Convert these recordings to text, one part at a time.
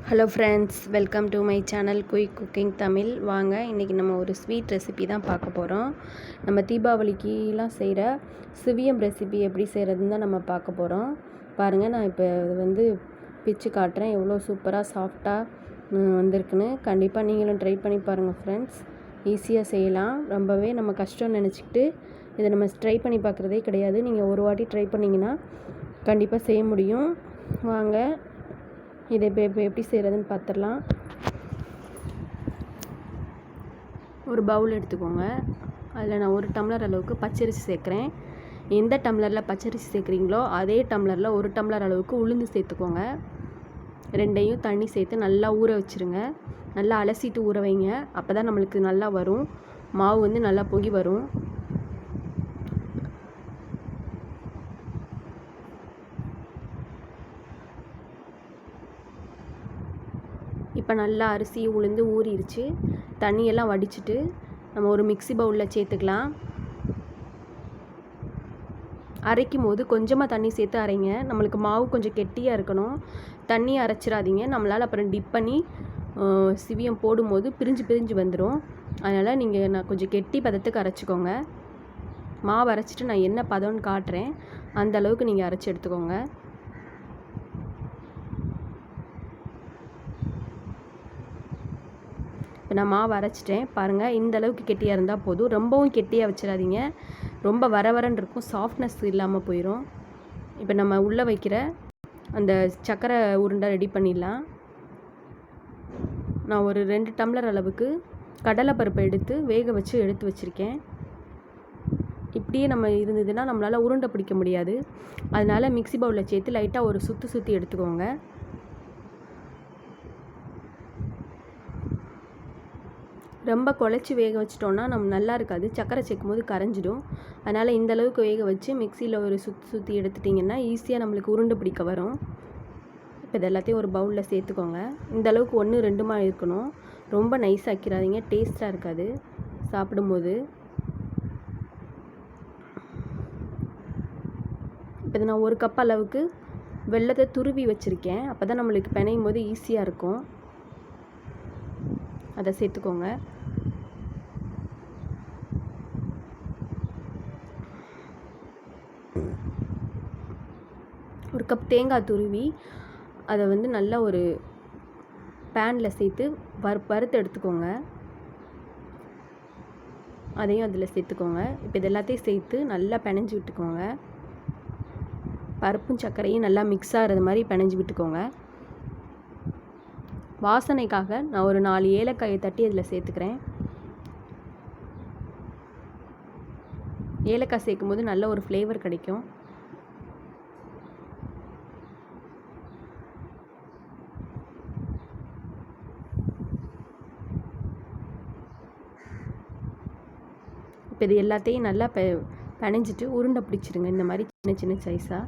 Hello friends, welcome to my channel quick cooking Tamil. வாங்க, இன்றைக்கி நம்ம ஒரு ஸ்வீட் ரெசிபி தான் பார்க்க போகிறோம். நம்ம தீபாவளிக்கெலாம் செய்கிற சிவியம் ரெசிபி எப்படி செய்கிறதுன்னு தான் நம்ம பார்க்க போகிறோம். பாருங்கள், நான் இப்போ இது பிச்சு காட்டுறேன். எவ்வளோ சூப்பராக சாஃப்டாக வந்திருக்குன்னு. கண்டிப்பாக நீங்களும் ட்ரை பண்ணி பாருங்கள் ஃப்ரெண்ட்ஸ். ஈஸியாக செய்யலாம். ரொம்பவே நம்ம கஷ்டம்னு நினச்சிக்கிட்டு இதை நம்ம ட்ரை பண்ணி பார்க்குறதே கிடையாது. நீங்கள் ஒரு வாட்டி ட்ரை பண்ணிங்கன்னா கண்டிப்பாக செய்ய முடியும். வாங்க, இதை இப்போ எப்படி செய்கிறதுன்னு பார்த்துடலாம். ஒரு பவுல் எடுத்துக்கோங்க. அதில் நான் 1 டம்ளர் அளவுக்கு பச்சரிசி சேர்க்குறேன். எந்த டம்ளரில் பச்சரிசி சேர்க்குறீங்களோ அதே டம்ளரில் 1 டம்ளர் அளவுக்கு உளுந்து சேர்த்துக்கோங்க. ரெண்டையும் தண்ணி சேர்த்து நல்லா ஊற வச்சுருங்க. நல்லா அலசிட்டு ஊற வைங்க. அப்போ தான் நம்மளுக்கு நல்லா வரும். மாவு நல்லா பொங்கி வரும். இப்போ நல்லா அரிசி உளுந்து ஊறிடுச்சு. தண்ணியெல்லாம் வடிச்சிட்டு நம்ம ஒரு மிக்ஸி பவுலில் சேர்த்துக்கலாம். அரைக்கும் போது கொஞ்சமாக தண்ணி சேர்த்து அரைங்க. நம்மளுக்கு மாவு கொஞ்சம் கெட்டியாக இருக்கணும். தண்ணி அரைச்சிடாதீங்க. நம்மளால் அப்புறம் டிப் பண்ணி சிவியம் போடும்போது பிரிஞ்சு வந்துடும். அதனால் நான் கொஞ்சம் கெட்டி பதத்துக்கு அரைச்சிக்கோங்க. மாவு அரைச்சிட்டு நான் என்ன பதம்னு காட்டுறேன். அந்த அளவுக்கு நீங்கள் அரைச்சி எடுத்துக்கோங்க. இப்போ நான் மாவு அரைச்சிட்டேன். பாருங்கள், இந்த அளவுக்கு கெட்டியாக இருந்தால் போதும். ரொம்பவும் கெட்டியாக வச்சிடாதீங்க. ரொம்ப வரன்னு இருக்கும். சாஃப்ட்னஸ் இல்லாமல் போயிடும். இப்போ நம்ம உள்ளே வைக்கிற அந்த சர்க்கரை உருண்டை ரெடி பண்ணிடலாம். நான் ஒரு 2 டம்ளர் அளவுக்கு கடலைப்பருப்பை எடுத்து வேக வச்சு எடுத்து வச்சுருக்கேன். இப்படியே நம்ம இருந்ததுன்னா நம்மளால் உருண்டை பிடிக்க முடியாது. அதனால் மிக்ஸி பவுலில் சேர்த்து லைட்டாக ஒரு சுற்றி எடுத்துக்கோங்க. ரொம்ப குழச்சி வேக வச்சிட்டோன்னா நம்ம நல்லா இருக்காது. சர்க்கரை சேர்க்கும் போது கரைஞ்சிடும். அதனால் இந்த அளவுக்கு வேக வச்சு மிக்சியில் ஒரு சுற்றி எடுத்துட்டிங்கன்னா ஈஸியாக நம்மளுக்கு உருண்டை பிடிக்க வரும். இப்போ இது எல்லாத்தையும் ஒரு பவுலில் சேர்த்துக்கோங்க. இந்த அளவுக்கு 1 2மா இருக்கணும். ரொம்ப நைஸ் ஆக்கிடாதீங்க. டேஸ்ட்டாக இருக்காது சாப்பிடும்போது. இப்போ இது நான் 1 கப் அளவுக்கு வெல்லத்தை துருவி வச்சுருக்கேன். அப்போ தான் நம்மளுக்கு பிணையும் போது ஈஸியாக இருக்கும். அதை சேர்த்துக்கோங்க. ஒரு கப் தேங்காய் துருவி அதை நல்லா ஒரு பேனில் சேர்த்து வறுத்து எடுத்துக்கோங்க. அதையும் அதில் சேர்த்துக்கோங்க. இப்போ இது எல்லாத்தையும் சேர்த்து நல்லா பிணைஞ்சி விட்டுக்கோங்க. பருப்பும் சர்க்கரையும் நல்லா மிக்ஸ் ஆகிறது மாதிரி பிணைஞ்சி விட்டுக்கோங்க. வாசனைக்காக நான் ஒரு 4 ஏலக்காயை தட்டி அதில் சேர்த்துக்கிறேன். ஏலக்காய் சேர்க்கும் போது நல்ல ஒரு ஃப்ளேவர் கிடைக்கும். இப்போ இது எல்லாத்தையும் நல்லா பிணைஞ்சிட்டு உருண்டை பிடிச்சிருங்க. இந்த மாதிரி சின்ன சைஸாக.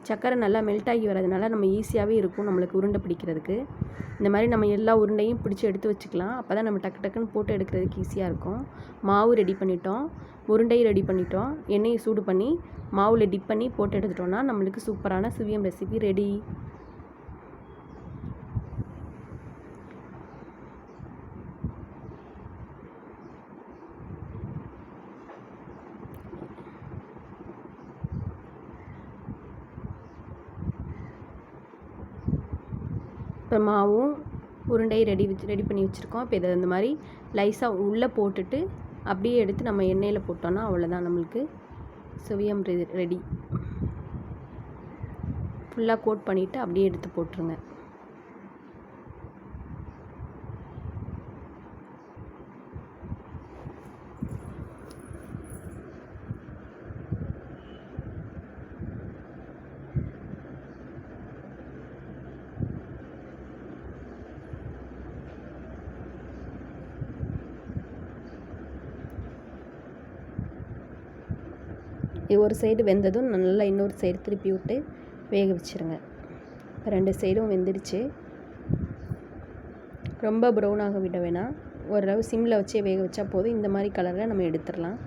சர்க்கரை நல்லா மெல்ட் ஆகி வரதுனால நம்ம ஈஸியாகவே இருக்கும் நம்மளுக்கு உருண்டை பிடிக்கிறதுக்கு. இந்த மாதிரி நம்ம எல்லா உருண்டையும் பிடிச்சி எடுத்து வச்சுக்கலாம். அப்போ தான் நம்ம டக்குன்னு போட்டு எடுக்கிறதுக்கு ஈஸியாக இருக்கும். மாவு ரெடி பண்ணிட்டோம், உருண்டையும் ரெடி பண்ணிட்டோம். எண்ணெயை சூடு பண்ணி மாவில் டிப் பண்ணி போட்டு எடுத்துட்டோன்னா நம்மளுக்கு சூப்பரான சிவியம் ரெசிபி ரெடி. இப்போ மாவும் உருண்டையை ரெடி பண்ணி வச்சுருக்கோம். இப்போ இதை இந்த மாதிரி லைஸாக உள்ளே போட்டுட்டு அப்படியே எடுத்து நம்ம எண்ணெயில் போட்டோன்னா அவ்வளோதான், நம்மளுக்கு சிவியம் ரெடி. ஃபுல்லாக கோட் பண்ணிவிட்டு அப்படியே எடுத்து போட்டுருங்க. ஒரு சைடு வெந்ததும் நல்லா இன்னொரு சைடு திருப்பி விட்டு வேக வச்சுருங்க. 2 சைடும் வெந்துடுச்சு. ரொம்ப ப்ரௌனாக விட வேணாம். ஓரளவு சிம்மில் வச்சே வேக வச்சா போதும். இந்த மாதிரி கலரில் நம்ம எடுத்துடலாம்.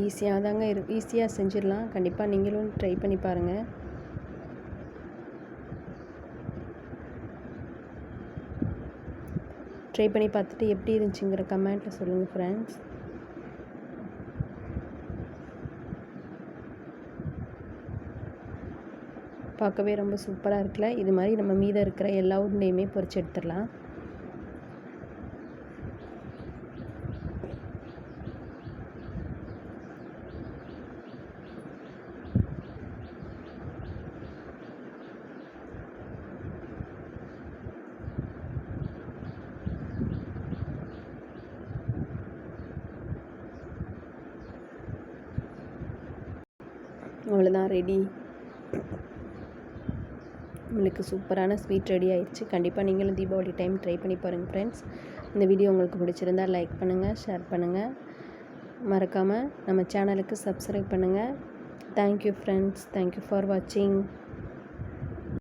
ஈஸியாக செஞ்சிடலாம். கண்டிப்பாக நீங்களும் ட்ரை பண்ணி பாருங்கள். ட்ரை பண்ணி பார்த்துட்டு எப்படி இருந்துச்சுங்கிற கமெண்ட்டில் சொல்லுங்கள் ஃப்ரெண்ட்ஸ். பார்க்கவே ரொம்ப சூப்பராக இருக்குல்ல. இது மாதிரி நம்ம மீதம் இருக்கிற எல்லா உருண்டையுமே பொரிச்சு எடுத்துடலாம். அவ்வளோதான், ரெடி. உங்களுக்கு சூப்பரான ஸ்வீட் ரெடி ஆயிடுச்சு. கண்டிப்பாக நீங்களும் தீபாவளி டைம் ட்ரை பண்ணி பாருங்கள் ஃப்ரெண்ட்ஸ். இந்த வீடியோ உங்களுக்கு பிடிச்சிருந்தால் லைக் பண்ணுங்கள், ஷேர் பண்ணுங்கள். மறக்காமல் நம்ம சேனலுக்கு சப்ஸ்கிரைப் பண்ணுங்கள். Thank you friends. தேங்க்யூ ஃபார் வாட்சிங்.